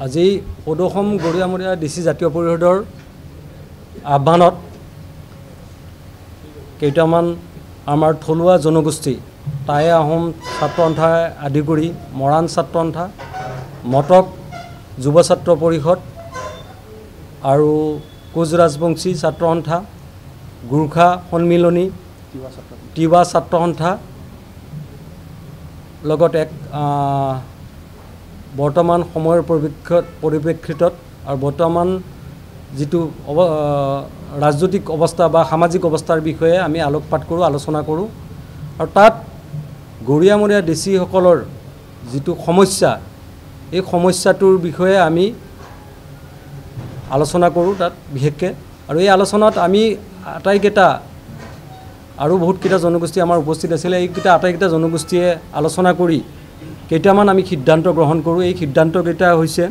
আজি সদৌসম গৰিয়ামৰীয়া ডিচি জাতীয় পৰিষদৰ আহ্বানত কেইটামান আমাৰ থলুৱা জনগোষ্ঠী টাই আহোম ছাত্ৰ সন্থা আদি কৰি মৰাণ ছাত্ৰ সন্থা মটক যুৱ ছাত্ৰ পৰিষদ আৰু কোচ ৰাজবংশী ছাত্ৰ সন্থা গুৰ্খা সন্মিলনী তিৱা ছাত্ৰ সন্থা লগত এক বৰ্তমান সময়ৰ পৰিপ্ৰেক্ষিতত আৰু বৰ্তমান যিটো ৰাজনৈতিক অৱস্থা বা সামাজিক অৱস্থাৰ বিষয়ে আমি আলোকপাত কৰোঁ আলোচনা কৰোঁ আৰু তাত গৰিয়ামৰীয়া ডিচিসকলৰ যিটো সমস্যা এই সমস্যাটোৰ বিষয়ে আমি আলোচনা কৰোঁ তাত বিশেষকৈ আৰু এই আলোচনাত আমি আটাইকেইটা আৰু বহুতকেইটা জনগোষ্ঠী আমাৰ উপস্থিত আছিলে এইকেইটা আটাইকেইটা জনগোষ্ঠীয়ে আলোচনা কৰি কেইটামান আমি সিদ্ধান্ত গ্ৰহণ কৰোঁ এই সিদ্ধান্তকেইটা হৈছে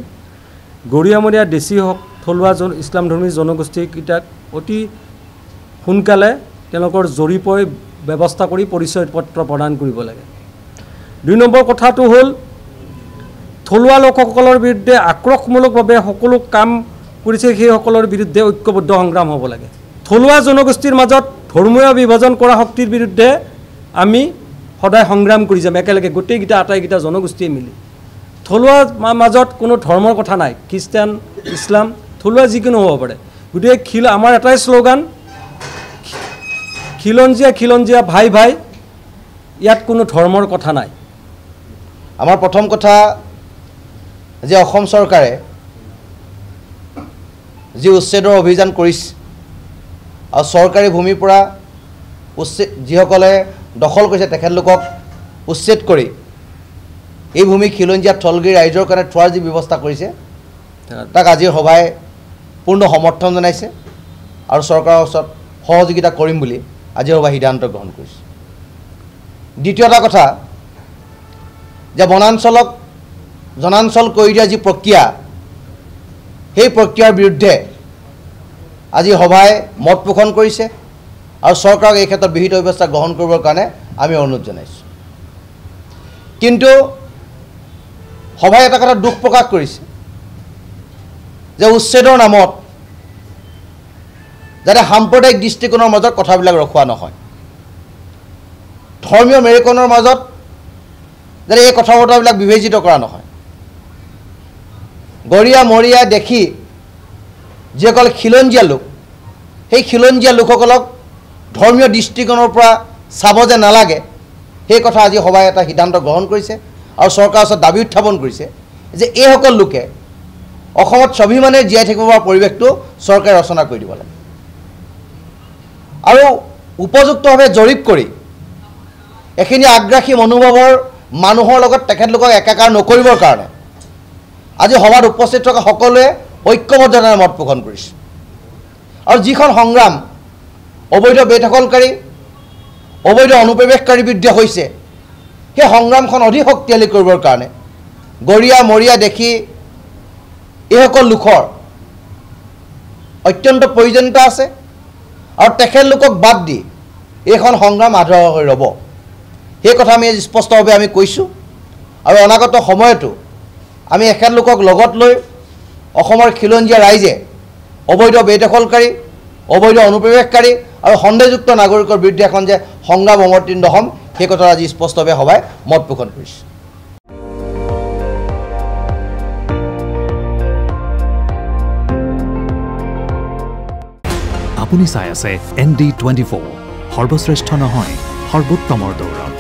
গৰিয়ামৰীয়া ডিচি হওক থলুৱা ইছলামধৰ্মী জনগোষ্ঠীকেইটাক অতি সোনকালে তেওঁলোকৰ জৰীপৰ ব্যৱস্থা কৰি পৰিচয় পত্ৰ প্ৰদান কৰিব লাগে। ২ নম্বৰ কথাটো হ'ল থলুৱা লোকসকলৰ বিৰুদ্ধে আক্ৰোশমূলকভাৱে সকলো কাম কৰিছে সেইসকলৰ বিৰুদ্ধে ঐক্যবদ্ধ সংগ্ৰাম হ'ব লাগে। থলুৱা জনগোষ্ঠীৰ মাজত ধৰ্মীয় বিভাজন কৰা শক্তিৰ বিৰুদ্ধে আমি সদায় সংগ্ৰাম কৰি যাম একেলগে গোটেইকেইটা আটাইকেইটা জনগোষ্ঠীয়ে মিলি। থলুৱা মাজত কোনো ধৰ্মৰ কথা নাই, খ্ৰীষ্টান ইছলাম থলুৱা যিকোনো হ'ব পাৰে। গতিকে আমাৰ এটাই শ্লোগান খিলঞ্জীয়া খিলঞ্জীয়া ভাই ভাই, ইয়াত কোনো ধৰ্মৰ কথা নাই। আমাৰ প্ৰথম কথা যে অসম চৰকাৰে যি উচ্ছেদৰ অভিযান কৰিছে আৰু চৰকাৰী ভূমিৰ পৰা যিসকলে দখল কৰিছে তেখেতলোকক উচ্ছেদ কৰি এই ভূমি খিলঞ্জীয়া থলগিৰি ৰাইজৰ কাৰণে থোৱাৰ যি ব্যৱস্থা কৰিছে তাক আজিৰ সভাই পূৰ্ণ সমৰ্থন জনাইছে আৰু চৰকাৰৰ ওচৰত সহযোগিতা কৰিম বুলি আজিৰ সভাই সিদ্ধান্ত গ্ৰহণ কৰিছে। দ্বিতীয় এটা কথা যে বনাঞ্চলক জনাঞ্চল কৰি দিয়া যি প্ৰক্ৰিয়া সেই প্ৰক্ৰিয়াৰ বিৰুদ্ধে আজি সভাই মত পোষণ কৰিছে আৰু চৰকাৰক এই ক্ষেত্ৰত বিহিত ব্যৱস্থা গ্ৰহণ কৰিবৰ কাৰণে আমি অনুৰোধ জনাইছোঁ। কিন্তু সভাই এটা কথা দুখ প্ৰকাশ কৰিছে যে উচ্ছেদৰ নামত যাতে সাম্প্ৰদায়িক দৃষ্টিকোণৰ মাজত কথাবিলাক ৰখোৱা নহয়, ধৰ্মীয় মেৰুকৰণৰ মাজত যাতে এই কথা বতৰাবিলাক বিবেচিত কৰা নহয়। গৰিয়া মৰিয়া দেখি যিসকল খিলঞ্জীয়া লোক সেই খিলঞ্জীয়া লোকসকলক ধৰ্মীয় দৃষ্টিকোণৰ পৰা চাব যে নালাগে সেই কথা আজি সভাই এটা সিদ্ধান্ত গ্ৰহণ কৰিছে আৰু চৰকাৰৰ ওচৰত দাবী উত্থাপন কৰিছে যে এইসকল লোকে অসমত স্বাভিমানে জীয়াই থাকিব পৰা পৰিৱেশটো চৰকাৰে ৰচনা কৰি দিব লাগে আৰু উপযুক্তভাৱে জৰীপ কৰি এইখিনি আগ্ৰাসী মনোভাৱৰ মানুহৰ লগত তেখেতলোকক একাকাৰ নকৰিবৰ কাৰণে আজি সভাত উপস্থিত থকা সকলোৱে ঐক্যবদ্ধতাৰে মত পোষণ কৰিছে আৰু যিখন সংগ্ৰাম অবৈধ বেদখলকাৰী অবৈধ অনুপ্ৰৱেশকাৰীৰ বিৰুদ্ধে হৈছে সেই সংগ্ৰামখন অধিক শক্তিশালী কৰিবৰ কাৰণে গৰিয়া মৰিয়া দেখি এইসকল লোকৰ অত্যন্ত প্ৰয়োজনীয়তা আছে আৰু তেখেতলোকক বাদ দি এইখন সংগ্ৰাম আধৰুৱা হৈ ৰ'ব সেই কথা আমি স্পষ্টভাৱে আমি কৈছোঁ আৰু অনাগত সময়তো আমি এখেতলোকক লগত লৈ অসমৰ খিলঞ্জীয়া ৰাইজে অবৈধ বেদখলকাৰী অবৈধ অনুপ্ৰৱেশকাৰী আৰু সন্দেহযুক্ত নাগৰিকৰ বিৰুদ্ধে এখন যে সংগ্ৰাম অৱতীৰ্ণ হ'ম সেই কথা আজি স্পষ্টভাৱে সভাই মত পোষণ কৰিছে। আপুনি চাই আছে ND24 সৰ্বশ্ৰেষ্ঠ নহয় সৰ্বোত্তমৰ দৌৰত।